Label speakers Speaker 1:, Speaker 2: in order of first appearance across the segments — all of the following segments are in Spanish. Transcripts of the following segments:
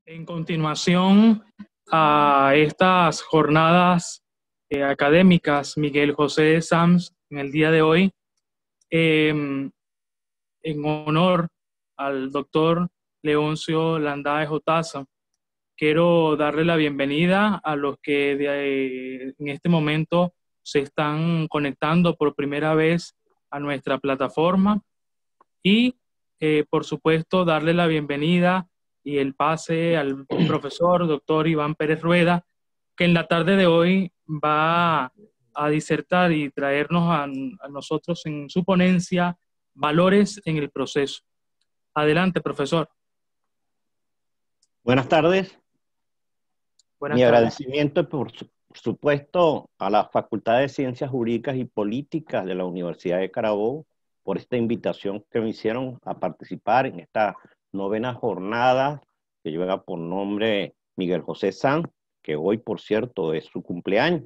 Speaker 1: En continuación a estas jornadas académicas, Miguel José Sanz, en el día de hoy, en honor al doctor Leoncio Landae Jotaza, quiero darle la bienvenida a los que en este momento se están conectando por primera vez a nuestra plataforma y, por supuesto, darle la bienvenida y el pase al profesor doctor Iván Pérez Rueda, que en la tarde de hoy va a disertar y traernos a nosotros en su ponencia valores en el proceso. Adelante, profesor.
Speaker 2: Buenas tardes.
Speaker 1: Buenas
Speaker 2: Mi
Speaker 1: tardes.
Speaker 2: agradecimiento, por supuesto, a la Facultad de Ciencias Jurídicas y Políticas de la Universidad de Carabobo por esta invitación que me hicieron a participar en esta novena jornada que lleva por nombre Miguel José Sanz, que hoy, por cierto, es su cumpleaños.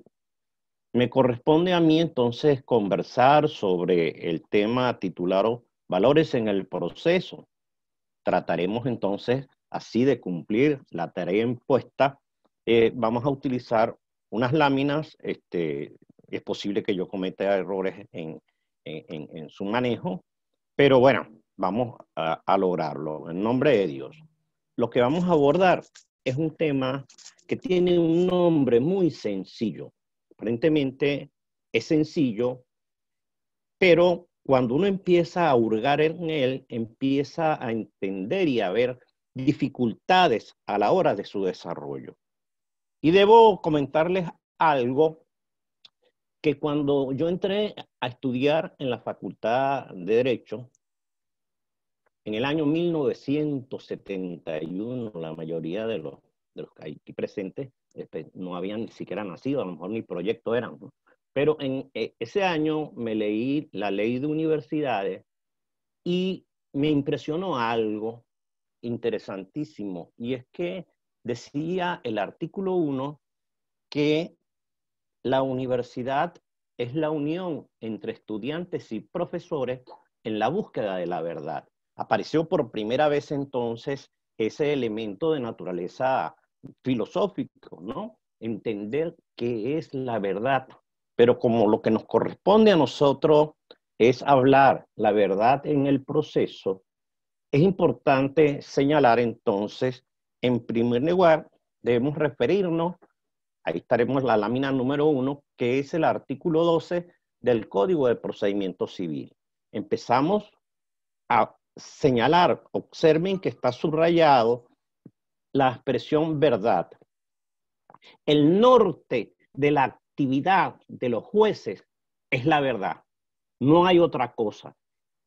Speaker 2: Me corresponde a mí entonces conversar sobre el tema titulado Valores en el proceso. Trataremos entonces así de cumplir la tarea impuesta. Vamos a utilizar unas láminas. Es posible que yo cometa errores en su manejo, pero bueno, vamos a lograrlo en nombre de Dios. Lo que vamos a abordar es un tema que tiene un nombre muy sencillo. Aparentemente es sencillo, pero cuando uno empieza a hurgar en él, empieza a entender y a ver dificultades a la hora de su desarrollo. Y debo comentarles algo, que cuando yo entré a estudiar en la Facultad de Derecho, en el año 1971, la mayoría de los que aquí presentes no habían ni siquiera nacido, a lo mejor ni proyecto eran, ¿no? Pero en ese año me leí la ley de universidades y me impresionó algo interesantísimo, y es que decía el artículo 1 que la universidad es la unión entre estudiantes y profesores en la búsqueda de la verdad. Apareció por primera vez entonces ese elemento de naturaleza filosófico, ¿no? Entender qué es la verdad. Pero como lo que nos corresponde a nosotros es hablar la verdad en el proceso, es importante señalar entonces, en primer lugar, debemos referirnos, ahí estaremos en la lámina número 1, que es el artículo 12 del Código de Procedimiento Civil. Empezamos a señalar, observen que está subrayado la expresión verdad. El norte de la actividad de los jueces es la verdad, no hay otra cosa.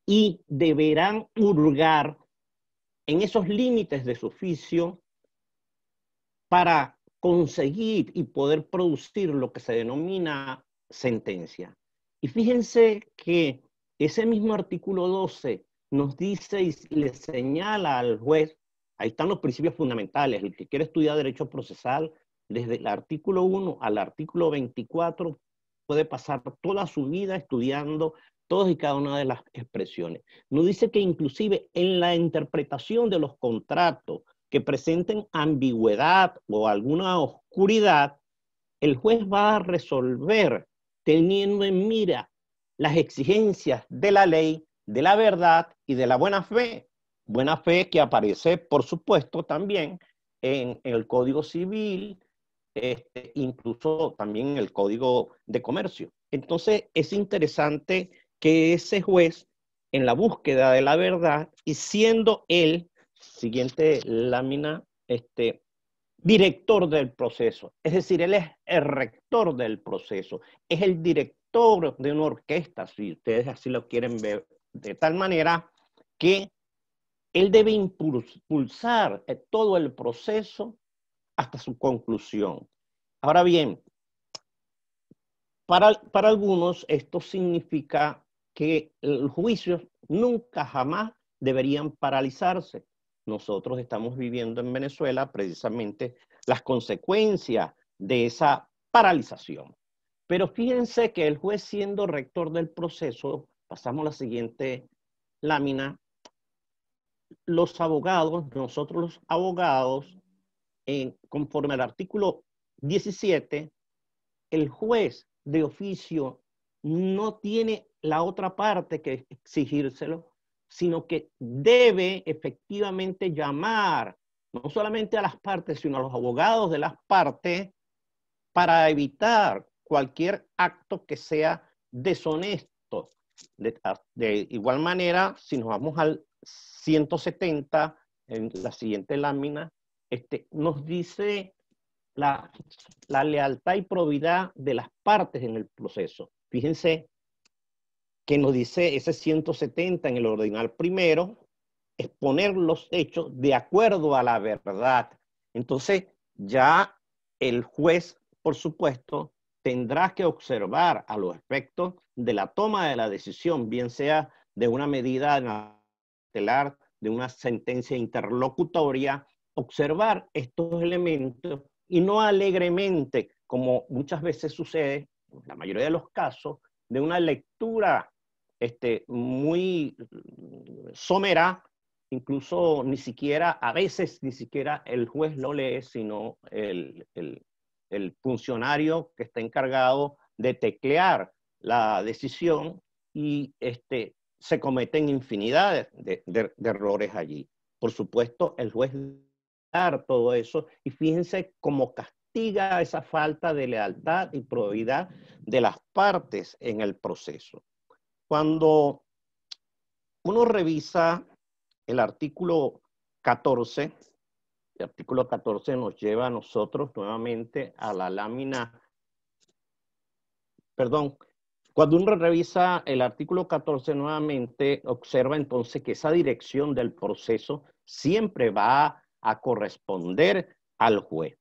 Speaker 2: Y deberán hurgar en esos límites de su oficio para conseguir y poder producir lo que se denomina sentencia. Y fíjense que ese mismo artículo 12 nos dice y le señala al juez, ahí están los principios fundamentales, el que quiere estudiar derecho procesal, desde el artículo 1 al artículo 24, puede pasar toda su vida estudiando todas y cada una de las expresiones. Nos dice que inclusive en la interpretación de los contratos que presenten ambigüedad o alguna oscuridad, el juez va a resolver teniendo en mira las exigencias de la ley, de la verdad y de la buena fe. Buena fe que aparece, por supuesto, también en el Código Civil, incluso también en el Código de Comercio. Entonces es interesante que ese juez, en la búsqueda de la verdad y siendo él, siguiente lámina, director del proceso, es decir, él es el rector del proceso, es el director de una orquesta, si ustedes así lo quieren ver, de tal manera que él debe impulsar todo el proceso hasta su conclusión. Ahora bien, para algunos esto significa que los juicios nunca jamás deberían paralizarse. Nosotros estamos viviendo en Venezuela precisamente las consecuencias de esa paralización. Pero fíjense que el juez, siendo rector del proceso, pasamos a la siguiente lámina, los abogados, nosotros los abogados, conforme al artículo 17, el juez de oficio no tiene la otra parte que exigírselo, sino que debe efectivamente llamar no solamente a las partes, sino a los abogados de las partes para evitar cualquier acto que sea deshonesto. De igual manera, si nos vamos al 170, en la siguiente lámina, nos dice la lealtad y probidad de las partes en el proceso. Fíjense que nos dice ese 170 en el ordinal primero, exponer los hechos de acuerdo a la verdad. Entonces, ya el juez, por supuesto, tendrá que observar a los efectos de la toma de la decisión, bien sea de una medida cautelar, de una sentencia interlocutoria, observar estos elementos y no alegremente, como muchas veces sucede, en la mayoría de los casos, de una lectura muy somera, incluso ni siquiera, a veces ni siquiera el juez lo lee, sino el funcionario que está encargado de teclear la decisión y se cometen infinidad de errores allí. Por supuesto, el juez dar todo eso y fíjense cómo castiga esa falta de lealtad y probidad de las partes en el proceso. Cuando uno revisa el artículo 14, el artículo 14 nos lleva a nosotros nuevamente a la lámina, perdón, cuando uno revisa el artículo 14 nuevamente, observa entonces que esa dirección del proceso siempre va a corresponder al juez.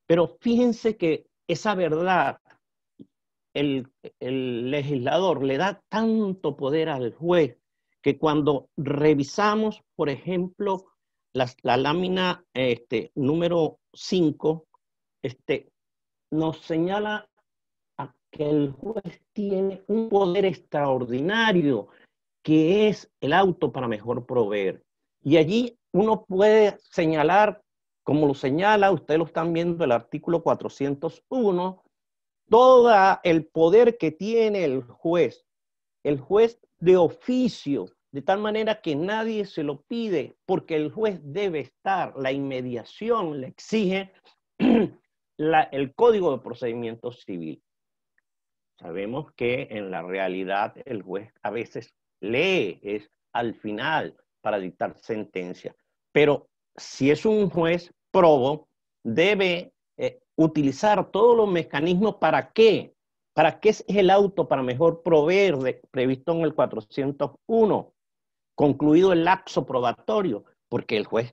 Speaker 2: Pero fíjense que esa verdad, el legislador le da tanto poder al juez que cuando revisamos, por ejemplo, la lámina número 5, nos señala que el juez tiene un poder extraordinario, que es el auto para mejor proveer. Y allí uno puede señalar, como lo señala, ustedes lo están viendo, el artículo 401, todo el poder que tiene el juez de oficio, de tal manera que nadie se lo pide, porque el juez debe estar, la inmediación le exige el Código de Procedimiento Civil. Sabemos que en la realidad el juez a veces lee, es al final para dictar sentencia, pero si es un juez probo, debe utilizar todos los mecanismos. ¿Para qué? ¿Para qué es el auto para mejor proveer previsto en el 401? Concluido el lapso probatorio, porque el juez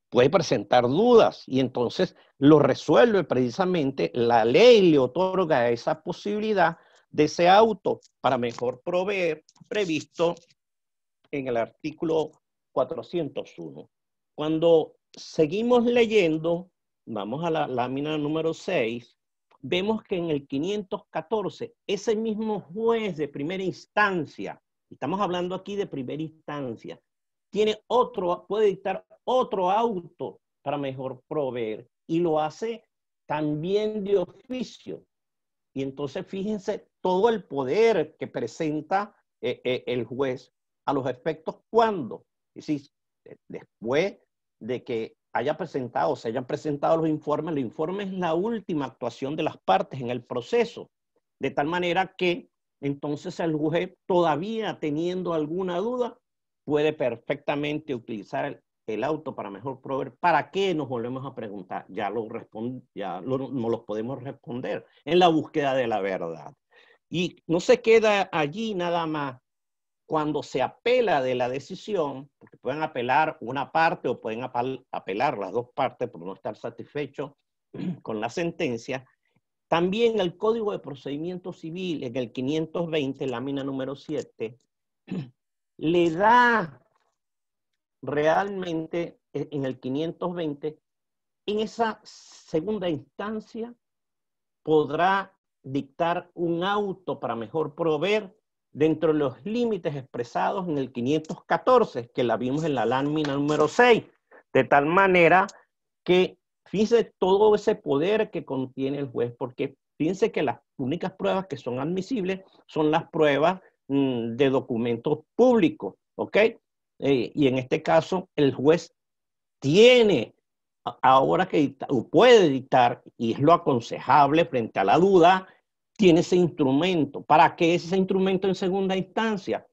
Speaker 2: puede presentar dudas y entonces lo resuelve precisamente, la ley le otorga esa posibilidad de ese auto para mejor proveer previsto en el artículo 401. Cuando seguimos leyendo, vamos a la lámina número 6, vemos que en el 514, ese mismo juez de primera instancia, estamos hablando aquí de primera instancia, puede dictar otro auto para mejor proveer y lo hace también de oficio. Y entonces fíjense todo el poder que presenta el juez a los efectos cuando, es decir, después de que se hayan presentado los informes, el informe es la última actuación de las partes en el proceso, de tal manera que entonces el juez, todavía teniendo alguna duda, puede perfectamente utilizar el auto para mejor proveer. ¿Para qué? Nos volvemos a preguntar. No los podemos responder en la búsqueda de la verdad. Y no se queda allí nada más. Cuando se apela de la decisión, porque pueden apelar una parte o pueden apelar las dos partes por no estar satisfechos con la sentencia, también el Código de Procedimiento Civil, en el 520, lámina número 7, le da realmente, en el 520, en esa segunda instancia, podrá dictar un auto para mejor proveer dentro de los límites expresados en el 514, que la vimos en la lámina número 6, de tal manera que fíjense todo ese poder que contiene el juez, porque fíjense que las únicas pruebas que son admisibles son las pruebas de documentos públicos, ¿ok? Y en este caso, el juez tiene ahora que dictar, o puede dictar, y es lo aconsejable frente a la duda, tiene ese instrumento. ¿Para qué es ese instrumento en segunda instancia?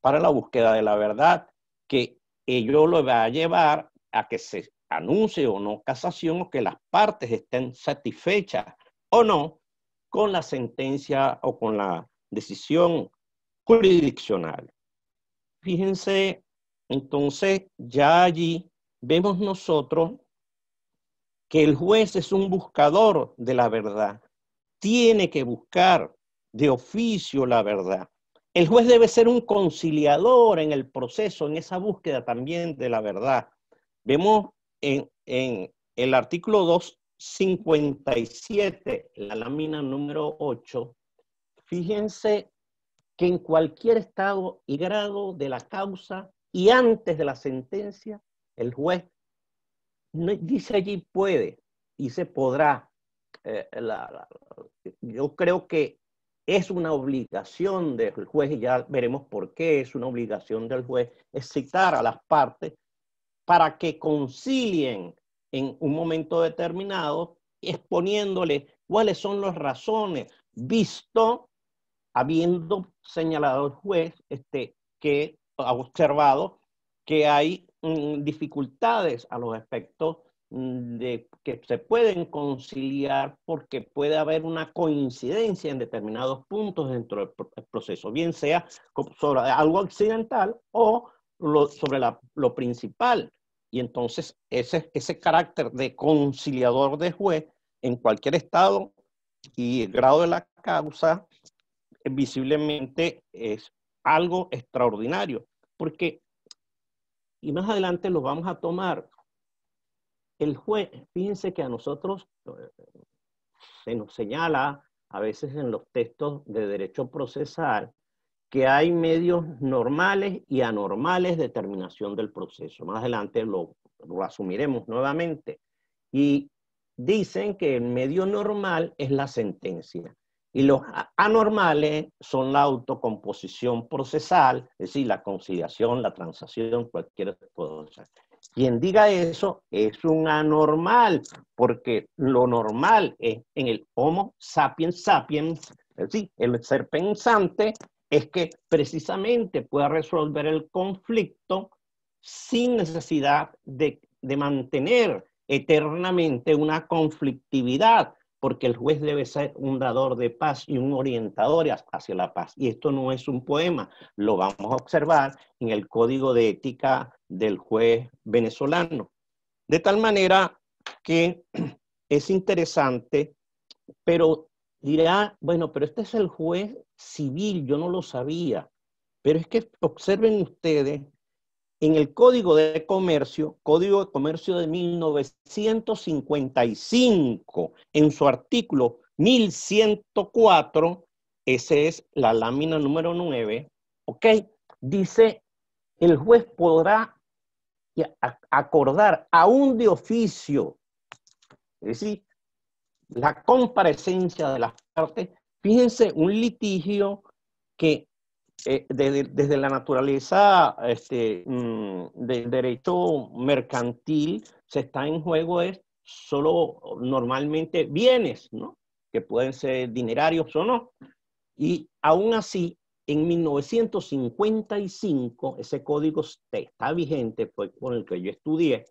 Speaker 2: Para la búsqueda de la verdad, que ello lo va a llevar a que se anuncie o no casación, o que las partes estén satisfechas o no con la sentencia o con la decisión jurisdiccional. Fíjense, entonces ya allí vemos nosotros que el juez es un buscador de la verdad. Tiene que buscar de oficio la verdad. El juez debe ser un conciliador en el proceso, en esa búsqueda también de la verdad. Vemos en el artículo 257, la lámina número 8, fíjense que en cualquier estado y grado de la causa y antes de la sentencia, el juez dice allí puede, dice podrá. Yo creo que es una obligación del juez, y ya veremos por qué es una obligación del juez, es citar a las partes para que concilien en un momento determinado, exponiéndole cuáles son las razones, visto, habiendo señalado el juez que ha observado que hay dificultades a los efectos de que se pueden conciliar porque puede haber una coincidencia en determinados puntos dentro del proceso, bien sea sobre algo accidental o sobre lo principal. Y entonces ese carácter de conciliador de juez en cualquier estado y grado de la causa visiblemente es algo extraordinario, porque, y más adelante lo vamos a tomar, el juez, fíjense que a nosotros se nos señala a veces en los textos de derecho procesal que hay medios normales y anormales de terminación del proceso. Más adelante lo asumiremos nuevamente. Y dicen que el medio normal es la sentencia. Y los anormales son la autocomposición procesal, es decir, la conciliación, la transacción, cualquier cosa. Quien diga eso es un anormal, porque lo normal es en el Homo sapiens sapiens, es decir, el ser pensante, es que precisamente pueda resolver el conflicto sin necesidad de mantener eternamente una conflictividad, porque el juez debe ser un dador de paz y un orientador hacia la paz. Y esto no es un poema, lo vamos a observar en el Código de Ética del juez venezolano. De tal manera que es interesante, pero dirá, bueno, pero este es el juez civil, yo no lo sabía. Pero es que observen ustedes, en el Código de Comercio de 1955, en su artículo 1104, ese es la lámina número 9, ¿ok? Dice, el juez podrá acordar aún de oficio, es decir, la comparecencia de las partes. Fíjense, un litigio que desde la naturaleza del derecho mercantil se está en juego es solo normalmente bienes, ¿no? Que pueden ser dinerarios o no. Y aún así, en 1955, ese código está vigente, fue con el que yo estudié.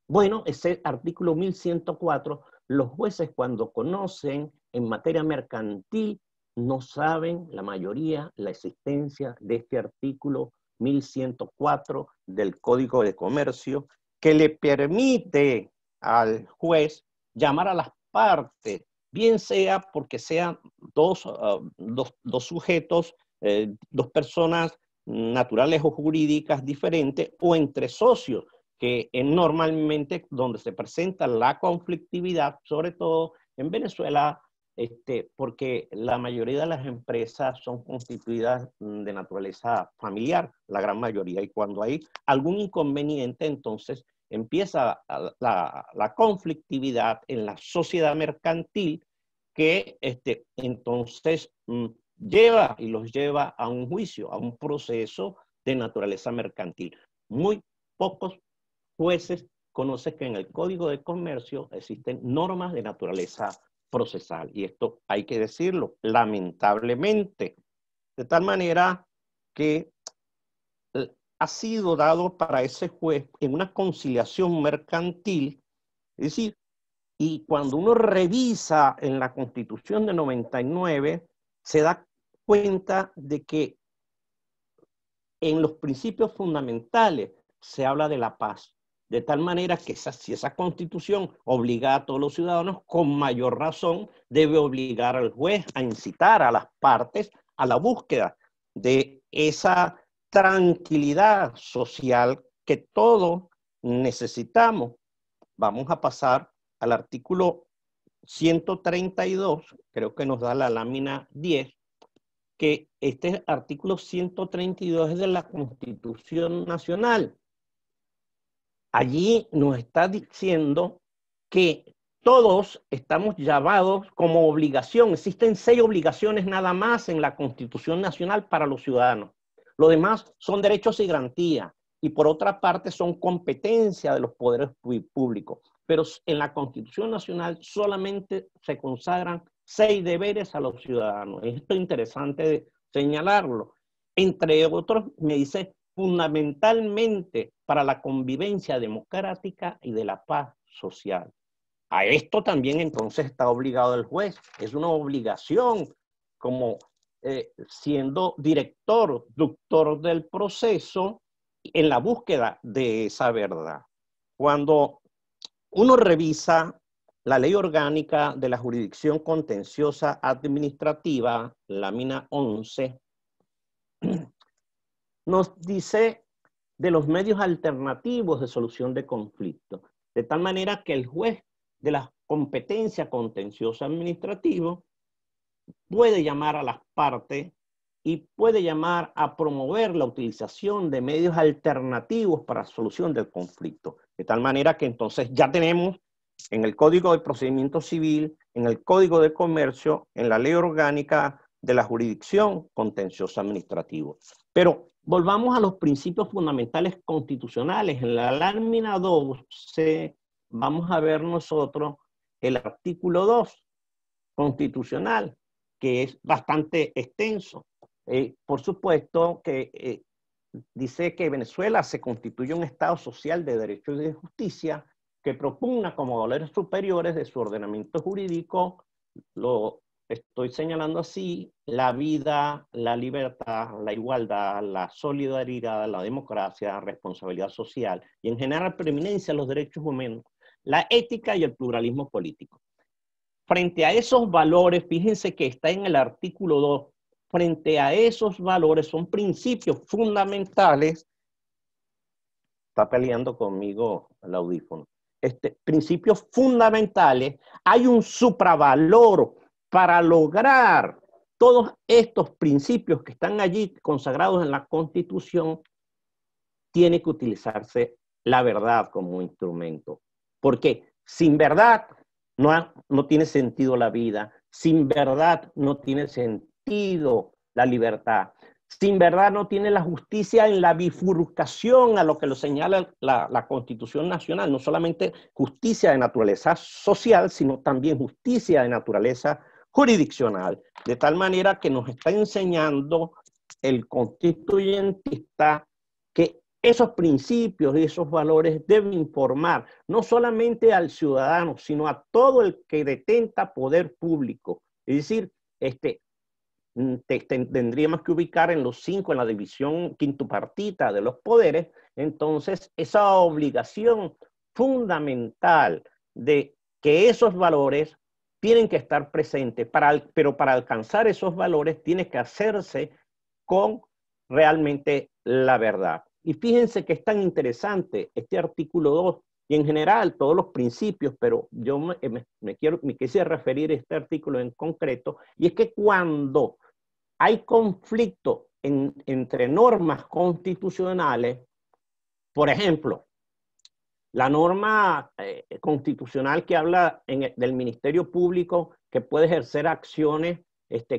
Speaker 2: Bueno, ese artículo 1104, los jueces cuando conocen en materia mercantil no saben la mayoría la existencia de este artículo 1104 del Código de Comercio que le permite al juez llamar a las partes, bien sea porque sean dos sujetos, dos personas naturales o jurídicas diferentes o entre socios, que es normalmente donde se presenta la conflictividad, sobre todo en Venezuela, porque la mayoría de las empresas son constituidas de naturaleza familiar, la gran mayoría, y cuando hay algún inconveniente, entonces empieza la conflictividad en la sociedad mercantil que entonces lleva y los lleva a un juicio, a un proceso de naturaleza mercantil. Muy pocos jueces conocen que en el Código de Comercio existen normas de naturaleza procesal, y esto hay que decirlo, lamentablemente, de tal manera que ha sido dado para ese juez en una conciliación mercantil, es decir, y cuando uno revisa en la Constitución de 99, se da cuenta de que en los principios fundamentales se habla de la paz, de tal manera que si esa Constitución obliga a todos los ciudadanos, con mayor razón debe obligar al juez a incitar a las partes a la búsqueda de esa tranquilidad social que todos necesitamos. Vamos a pasar al artículo 132, creo que nos da la lámina 10, que este artículo 132 es de la Constitución Nacional. Allí nos está diciendo que todos estamos llamados como obligación. Existen 6 obligaciones nada más en la Constitución Nacional para los ciudadanos. Lo demás son derechos y garantías, y por otra parte son competencia de los poderes públicos. Pero en la Constitución Nacional solamente se consagran 6 deberes a los ciudadanos. Esto es interesante señalarlo. Entre otros, me dice, fundamentalmente para la convivencia democrática y de la paz social. A esto también entonces está obligado el juez. Es una obligación como siendo director, doctor del proceso en la búsqueda de esa verdad. Cuando uno revisa la Ley Orgánica de la Jurisdicción Contenciosa Administrativa, lámina 11, nos dice de los medios alternativos de solución de conflictos, de tal manera que el juez de la competencia contenciosa administrativa puede llamar a las partes y puede llamar a promover la utilización de medios alternativos para solución del conflicto. De tal manera que entonces ya tenemos en el Código de Procedimiento Civil, en el Código de Comercio, en la Ley Orgánica de la Jurisdicción Contenciosa Administrativa. Pero volvamos a los principios fundamentales constitucionales. En la lámina 12 vamos a ver nosotros el artículo 2 constitucional, que es bastante extenso. Por supuesto que dice que Venezuela se constituye un Estado social de derecho y de justicia que propugna como valores superiores de su ordenamiento jurídico, lo estoy señalando así, la vida, la libertad, la igualdad, la solidaridad, la democracia, la responsabilidad social y en general preeminencia los derechos humanos, la ética y el pluralismo político. Frente a esos valores, fíjense que está en el artículo 2, frente a esos valores son principios fundamentales. Está peleando conmigo el audífono. Principios fundamentales, hay un supravalor para lograr todos estos principios que están allí consagrados en la Constitución. Tiene que utilizarse la verdad como instrumento, porque sin verdad no tiene sentido la vida, sin verdad no tiene sentido la libertad, sin verdad no tiene la justicia en la bifurcación a lo que lo señala la Constitución Nacional, no solamente justicia de naturaleza social, sino también justicia de naturaleza jurisdiccional, de tal manera que nos está enseñando el constituyentista que esos principios y esos valores deben informar no solamente al ciudadano, sino a todo el que detenta poder público. Es decir, tendríamos que ubicar en los 5, en la división quintopartita de los poderes, entonces esa obligación fundamental de que esos valores tienen que estar presentes, pero para alcanzar esos valores tiene que hacerse con realmente la verdad. Y fíjense que es tan interesante este artículo 2 y en general todos los principios, pero yo me quise referir a este artículo en concreto, y es que cuando hay conflicto entre normas constitucionales, por ejemplo, La norma constitucional que habla del Ministerio Público que puede ejercer acciones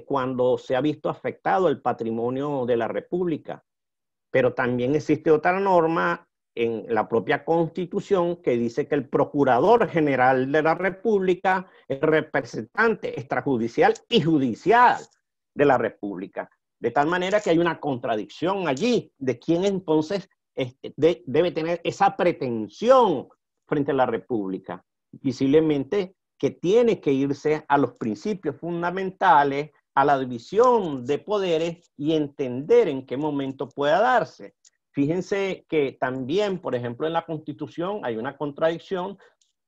Speaker 2: cuando se ha visto afectado el patrimonio de la República. Pero también existe otra norma en la propia Constitución que dice que el Procurador General de la República es representante extrajudicial y judicial de la República. De tal manera que hay una contradicción allí de quién entonces debe tener esa pretensión frente a la República. Visiblemente que tiene que irse a los principios fundamentales, a la división de poderes y entender en qué momento pueda darse. Fíjense que también, por ejemplo, en la Constitución hay una contradicción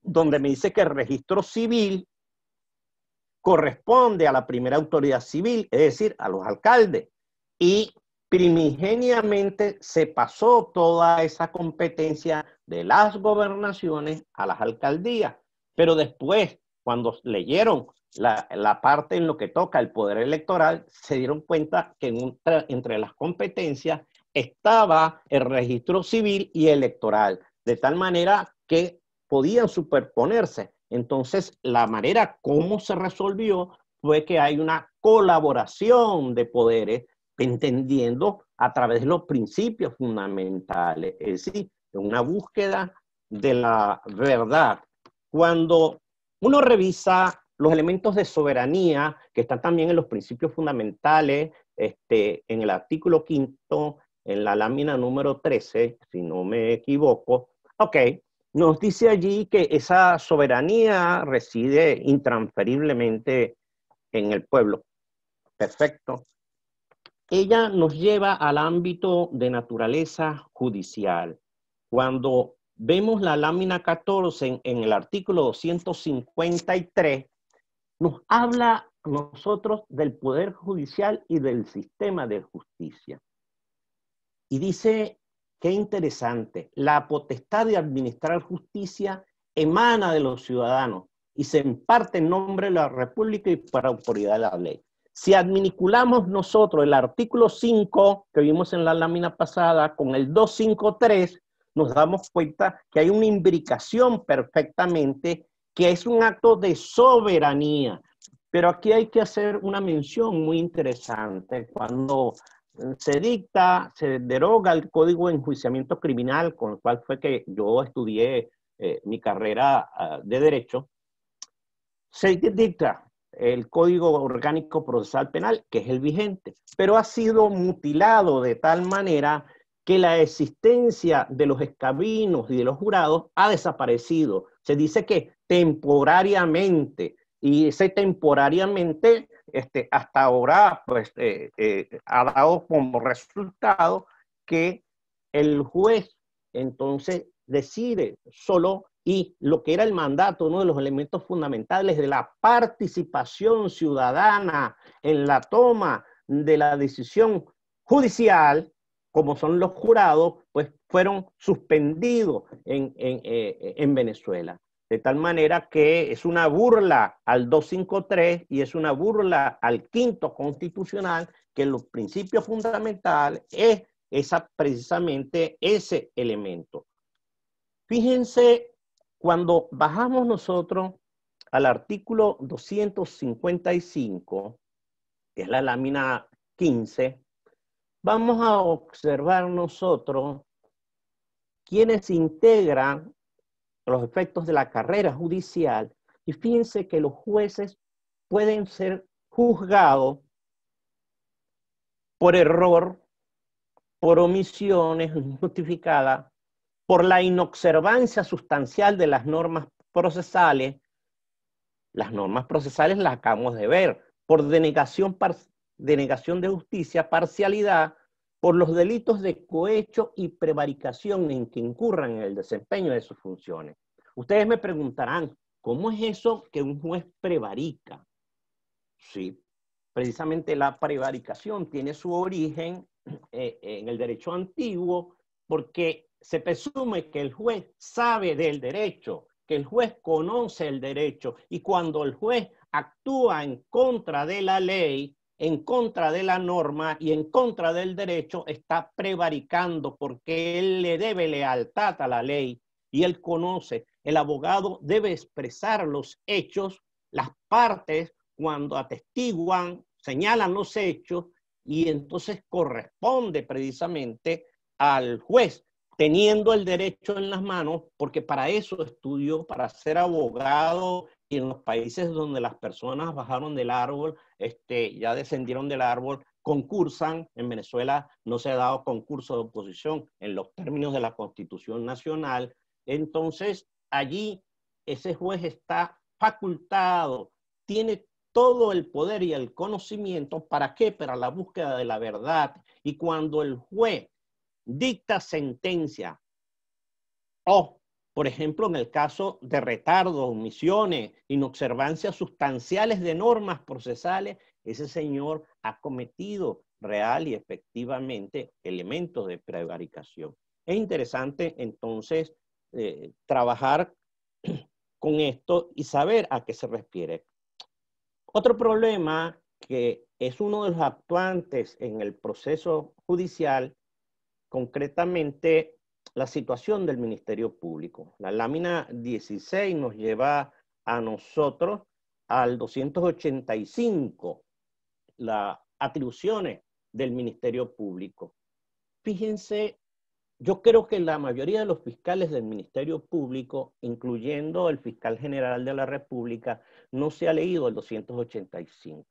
Speaker 2: donde me dice que el registro civil corresponde a la primera autoridad civil, es decir, a los alcaldes, y primigeniamente se pasó toda esa competencia de las gobernaciones a las alcaldías, pero después, cuando leyeron la parte en lo que toca el poder electoral, se dieron cuenta que entre las competencias estaba el registro civil y electoral, de tal manera que podían superponerse. Entonces, la manera como se resolvió fue que hay una colaboración de poderes, entendiendo a través de los principios fundamentales, es decir, una búsqueda de la verdad. Cuando uno revisa los elementos de soberanía, que están también en los principios fundamentales, en el artículo 5, en la lámina número 13, si no me equivoco, nos dice allí que esa soberanía reside intransferiblemente en el pueblo. Perfecto. Ella nos lleva al ámbito de naturaleza judicial. Cuando vemos la lámina 14 en el artículo 253, nos habla a nosotros del poder judicial y del sistema de justicia. Y dice, qué interesante, la potestad de administrar justicia emana de los ciudadanos y se imparte en nombre de la República y para autoridad de la ley. Si adminculamos nosotros el artículo 5 que vimos en la lámina pasada con el 253, nos damos cuenta que hay una imbricación perfectamente que es un acto de soberanía. Pero aquí hay que hacer una mención muy interesante. Cuando se deroga el Código de Enjuiciamiento Criminal, con el cual fue que yo estudié mi carrera de Derecho, se dicta el Código Orgánico Procesal Penal, que es el vigente, pero ha sido mutilado de tal manera que la existencia de los escabinos y de los jurados ha desaparecido. Se dice que temporariamente, y ese temporariamente hasta ahora pues, ha dado como resultado que el juez entonces decide solo, y lo que era el mandato, uno de los elementos fundamentales de la participación ciudadana en la toma de la decisión judicial, como son los jurados, pues fueron suspendidos en Venezuela. De tal manera que es una burla al 253 y es una burla al quinto constitucional, que los principios fundamentales es precisamente ese elemento. Fíjense, cuando bajamos nosotros al artículo 255, que es la lámina 15, vamos a observar nosotros quienes integran los efectos de la carrera judicial, y fíjense que los jueces pueden ser juzgados por error, por omisiones injustificadas, por la inobservancia sustancial de las normas procesales. Las normas procesales las acabamos de ver, por denegación de justicia, parcialidad, por los delitos de cohecho y prevaricación en que incurran en el desempeño de sus funciones. Ustedes me preguntarán, ¿cómo es eso que un juez prevarica? Sí, precisamente la prevaricación tiene su origen en el derecho antiguo, porque se presume que el juez sabe del derecho, que el juez conoce el derecho, y cuando el juez actúa en contra de la ley, en contra de la norma y en contra del derecho, está prevaricando, porque él le debe lealtad a la ley y él conoce. El abogado debe expresar los hechos, las partes, cuando atestiguan, señalan los hechos, y entonces corresponde precisamente al juez, teniendo el derecho en las manos, porque para eso estudió, para ser abogado, y en los países donde las personas bajaron del árbol, ya descendieron del árbol, concursan. En Venezuela no se ha dado concurso de oposición en los términos de la Constitución Nacional. Entonces, allí ese juez está facultado, tiene todo el poder y el conocimiento. ¿Para qué? Para la búsqueda de la verdad. Y cuando el juez dicta sentencia, o, por ejemplo, en el caso de retardos, omisiones, inobservancias sustanciales de normas procesales, ese señor ha cometido real y efectivamente elementos de prevaricación. Es interesante entonces trabajar con esto y saber a qué se refiere. Otro problema que es uno de los actuantes en el proceso judicial, concretamente la situación del Ministerio Público. La lámina 16 nos lleva a nosotros al 285, las atribuciones del Ministerio Público. Fíjense, yo creo que la mayoría de los fiscales del Ministerio Público, incluyendo el fiscal general de la República, no se ha leído el 285.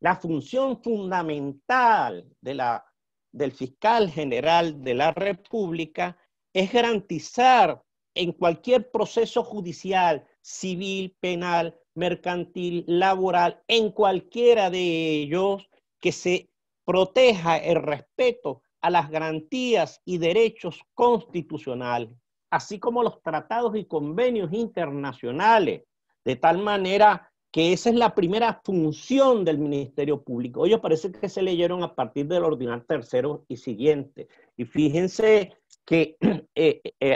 Speaker 2: La función fundamental del fiscal general de la República es garantizar en cualquier proceso judicial, civil, penal, mercantil, laboral, en cualquiera de ellos, que se proteja el respeto a las garantías y derechos constitucionales, así como los tratados y convenios internacionales, de tal manera que esa es la primera función del Ministerio Público. Ellos parece que se leyeron a partir del ordinal tercero y siguiente. Y fíjense que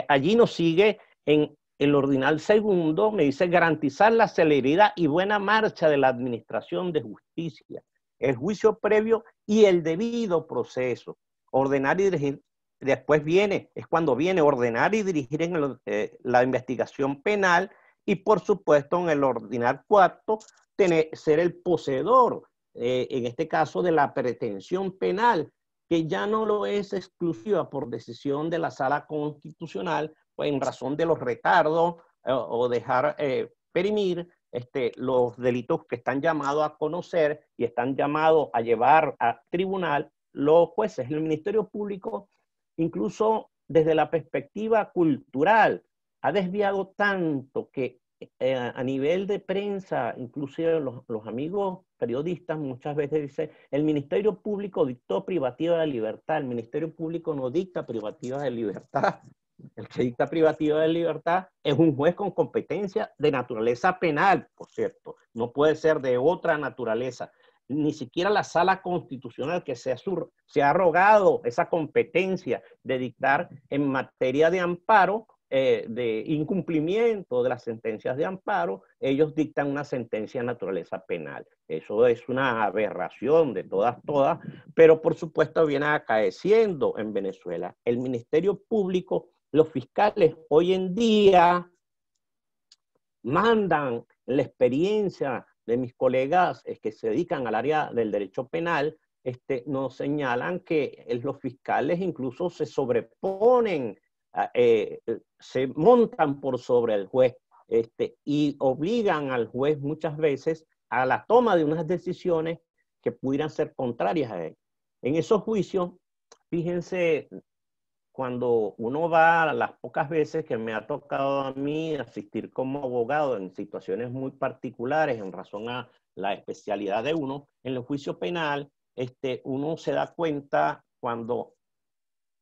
Speaker 2: allí nos sigue en el ordinal segundo, me dice garantizar la celeridad y buena marcha de la administración de justicia, el juicio previo y el debido proceso. Ordenar y dirigir, después es cuando viene ordenar y dirigir en la investigación penal, y por supuesto en el ordinal cuarto ser el poseedor, en este caso de la pretensión penal, que ya no lo es exclusiva por decisión de la Sala Constitucional, pues en razón de los retardos o dejar perimir los delitos que están llamados a conocer y están llamados a llevar a tribunal los jueces. El Ministerio Público, incluso desde la perspectiva cultural, ha desviado tanto que a nivel de prensa, inclusive los amigos periodistas muchas veces dicen, el Ministerio Público dictó privativa de libertad. El Ministerio Público no dicta privativa de libertad. El que dicta privativa de libertad es un juez con competencia de naturaleza penal, por cierto. No puede ser de otra naturaleza. Ni siquiera la Sala Constitucional, que se ha arrogado esa competencia de dictar en materia de amparo, de incumplimiento de las sentencias de amparo, ellos dictan una sentencia de naturaleza penal. Eso es una aberración de todas, pero por supuesto viene acaeciendo en Venezuela. El Ministerio Público, los fiscales hoy en día mandan la experiencia de mis colegas que se dedican al área del derecho penal, nos señalan que los fiscales incluso se sobreponen, se montan por sobre el juez y obligan al juez muchas veces a la toma de unas decisiones que pudieran ser contrarias a él. En esos juicios, fíjense, cuando uno va, las pocas veces que me ha tocado a mí asistir como abogado en situaciones muy particulares en razón a la especialidad de uno, en el juicio penal, uno se da cuenta cuando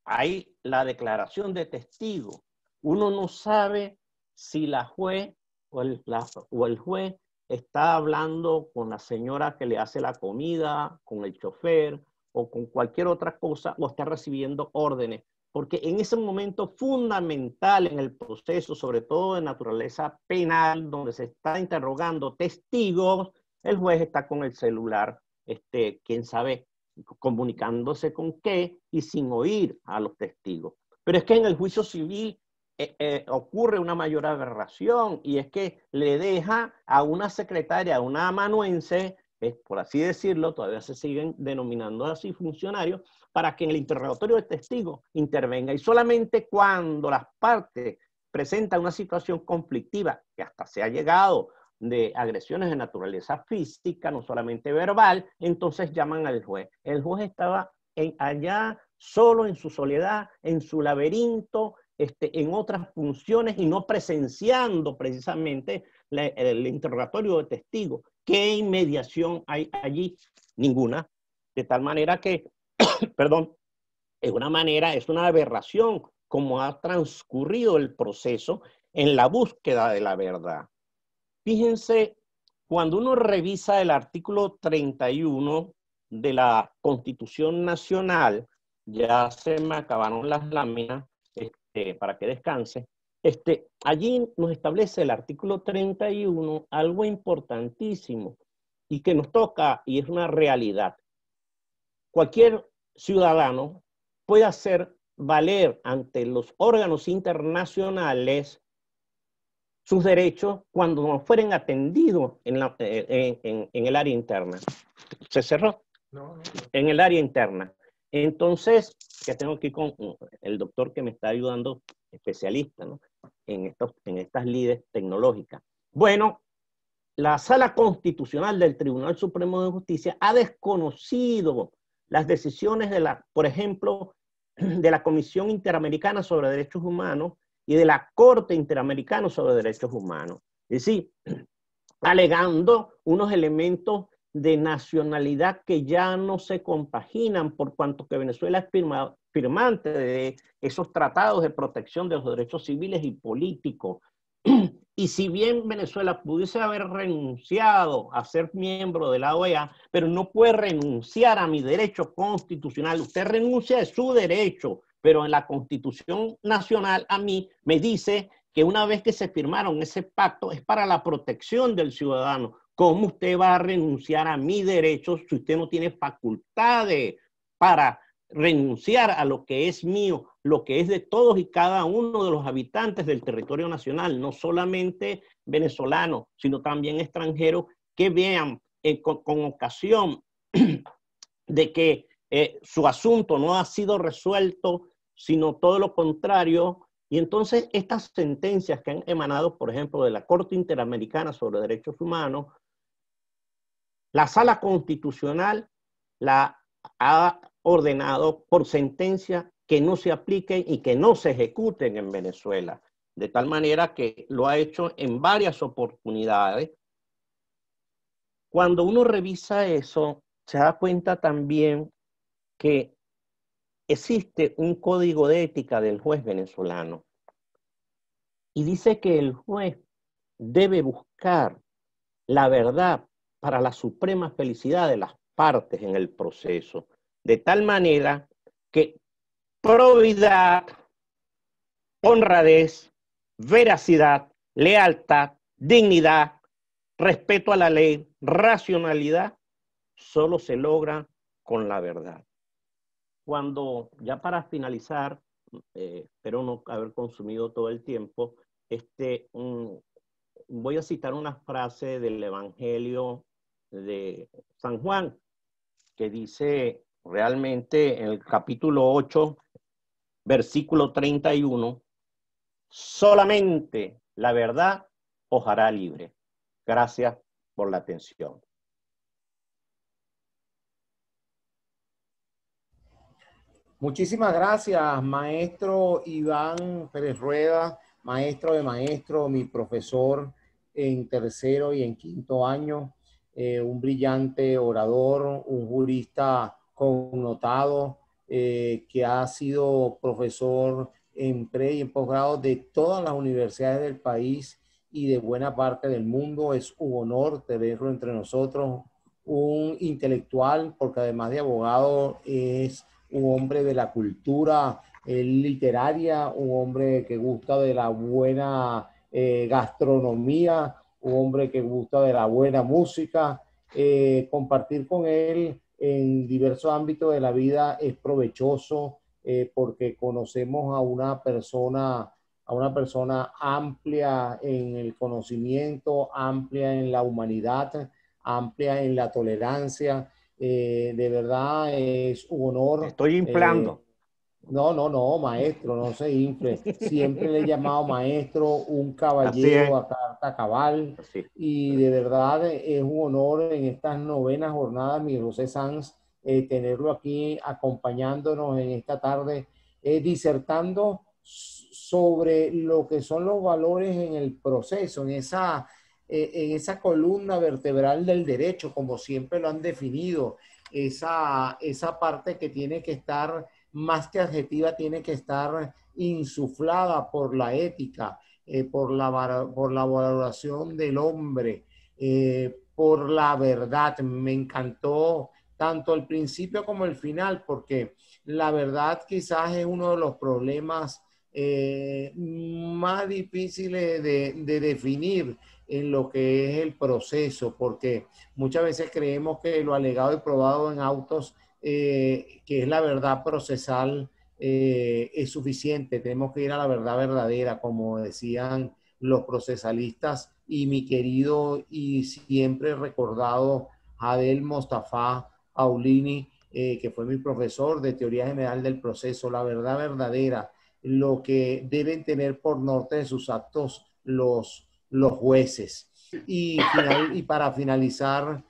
Speaker 2: hay la declaración de testigo, uno no sabe si la juez o el juez está hablando con la señora que le hace la comida, con el chofer o con cualquier otra cosa, o está recibiendo órdenes. Porque en ese momento fundamental en el proceso, sobre todo de naturaleza penal, donde se está interrogando testigos, el juez está con el celular, quién sabe, comunicándose con qué y sin oír a los testigos. Pero es que en el juicio civil ocurre una mayor aberración, y es que le deja a una secretaria, a una amanuense, por así decirlo, todavía se siguen denominando así funcionarios, para que en el interrogatorio de testigos intervenga. Y solamente cuando las partes presentan una situación conflictiva, que hasta se ha llegado de agresiones de naturaleza física, no solamente verbal, entonces llaman al juez. El juez estaba allá solo en su soledad, en su laberinto, en otras funciones y no presenciando precisamente el interrogatorio de testigos. ¿Qué inmediación hay allí? Ninguna. De tal manera que, perdón, es una aberración como ha transcurrido el proceso en la búsqueda de la verdad. Fíjense, cuando uno revisa el artículo 31 de la Constitución Nacional, ya se me acabaron las láminas, para que descanse, allí nos establece el artículo 31 algo importantísimo y que nos toca, y es una realidad. Cualquier ciudadano puede hacer valer ante los órganos internacionales sus derechos cuando no fueren atendidos en el área interna. ¿Se cerró? No. En el área interna. Entonces, que tengo aquí con el doctor que me está ayudando, especialista, ¿no?, en estas lides tecnológicas. Bueno, la Sala Constitucional del Tribunal Supremo de Justicia ha desconocido las decisiones por ejemplo, de la Comisión Interamericana sobre Derechos Humanos y de la Corte Interamericana sobre Derechos Humanos. Es decir, alegando unos elementos de nacionalidad que ya no se compaginan, por cuanto que Venezuela es firmante de esos tratados de protección de los derechos civiles y políticos. Y si bien Venezuela pudiese haber renunciado a ser miembro de la OEA, pero no puede renunciar a mi derecho constitucional. Usted renuncia a su derecho, pero en la Constitución Nacional a mí me dice que una vez que se firmaron ese pacto es para la protección del ciudadano. ¿Cómo usted va a renunciar a mi derecho si usted no tiene facultades para renunciar a lo que es mío, lo que es de todos y cada uno de los habitantes del territorio nacional, no solamente venezolanos, sino también extranjeros, que vean con ocasión de que su asunto no ha sido resuelto, sino todo lo contrario? Y entonces estas sentencias que han emanado, por ejemplo, de la Corte Interamericana sobre Derechos Humanos, la Sala Constitucional la ha ordenado por sentencia que no se apliquen y que no se ejecuten en Venezuela. De tal manera que lo ha hecho en varias oportunidades. Cuando uno revisa eso, se da cuenta también que existe un código de ética del juez venezolano. Y dice que el juez debe buscar la verdad para la suprema felicidad de las partes en el proceso, de tal manera que probidad, honradez, veracidad, lealtad, dignidad, respeto a la ley, racionalidad, solo se logra con la verdad. Cuando, ya para finalizar, espero no haber consumido todo el tiempo, voy a citar una frase del Evangelio de San Juan, que dice realmente en el capítulo 8, versículo 31, solamente la verdad os hará libre. Gracias por la atención.
Speaker 3: Muchísimas gracias, maestro Iván Pérez Rueda, maestro de maestro, mi profesor en tercero y en quinto año, un brillante orador, un jurista connotado, que ha sido profesor en pre y en posgrado de todas las universidades del país y de buena parte del mundo. Es un honor tenerlo entre nosotros, un intelectual, porque además de abogado es un hombre de la cultura literaria, un hombre que gusta de la buena gastronomía, un hombre que gusta de la buena música. Compartir con él en diversos ámbitos de la vida es provechoso, porque conocemos a una persona a una persona amplia en el conocimiento, amplia en la humanidad, amplia en la tolerancia. De verdad es un honor.
Speaker 2: Estoy inflando.
Speaker 3: No, maestro, no se infle. Siempre le he llamado maestro, un caballero a carta cabal. Y de verdad es un honor en estas novenas jornadas, mi José Sanz, tenerlo aquí acompañándonos en esta tarde, disertando sobre lo que son los valores en el proceso, en esa columna vertebral del derecho, como siempre lo han definido, esa parte que tiene que estar más que adjetiva, tiene que estar insuflada por la ética, por la valoración del hombre, por la verdad. Me encantó tanto el principio como el final, porque la verdad quizás es uno de los problemas más difíciles de definir en lo que es el proceso, porque muchas veces creemos que lo alegado y probado en autos, que es la verdad procesal, es suficiente. Tenemos que ir a la verdad verdadera, como decían los procesalistas, y mi querido y siempre recordado Adel Mostafa Paulini, que fue mi profesor de Teoría General del Proceso, la verdad verdadera, lo que deben tener por norte de sus actos los jueces. Y para finalizar,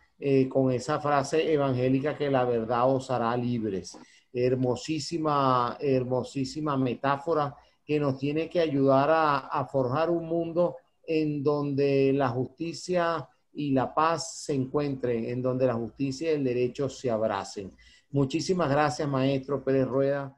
Speaker 3: con esa frase evangélica, que la verdad os hará libres. Hermosísima, hermosísima metáfora que nos tiene que ayudar a forjar un mundo en donde la justicia y la paz se encuentren, en donde la justicia y el derecho se abracen. Muchísimas gracias, maestro Pérez Rueda.